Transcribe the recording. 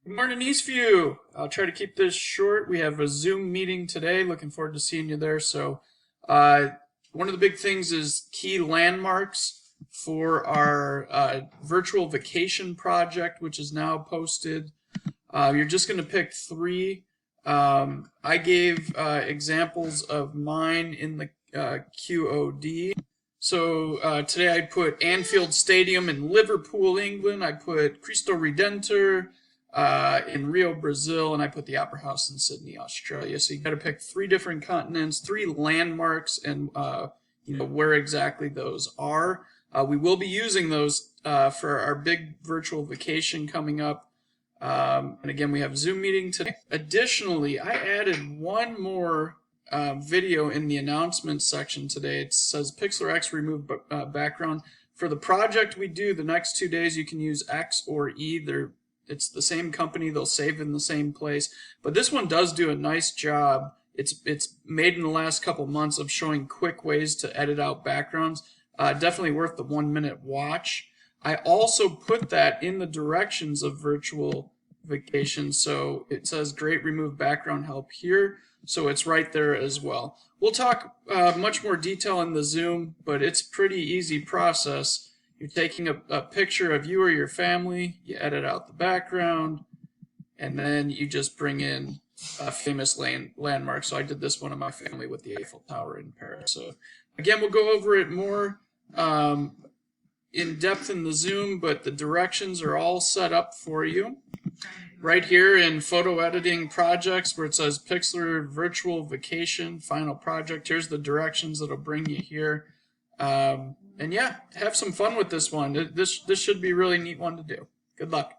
Good morning, Eastview. I'll try to keep this short. We have a Zoom meeting today. Looking forward to seeing you there. Uh, One of the big things is key landmarks for our virtual vacation project, which is now posted. You're just going to pick three. I gave examples of mine in the QOD. Today I put Anfield Stadium in Liverpool, England. I put Cristo Redentor in Rio, Brazil, and I put the Opera House in Sydney, Australia. So you got to pick three different continents, three landmarks, and where exactly those are. We will be using those for our big virtual vacation coming up. And again, we have a Zoom meeting today. Additionally, I added one more video in the announcements section today. It says Pixlr remove background. For the project we do the next 2 days, you can use X or E. It's the same company. They'll save in the same place. But this one does do a nice job. It's made in the last couple months of showing quick ways to edit out backgrounds. Definitely worth the 1 minute watch. I also put that in the directions of virtual vacation. So it says great remove background help here. So it's right there as well. We'll talk much more detail in the Zoom, but it's a pretty easy process. You're taking a picture of you or your family, you edit out the background, and then you just bring in a famous landmark. So I did this one of my family with the Eiffel Tower in Paris. So again, we'll go over it more in depth in the Zoom, but the directions are all set up for you. Right here in photo editing projects where it says Pixlr virtual vacation final project, here's the directions that'll bring you here. And yeah, have some fun with this one. This should be a really neat one to do. Good luck.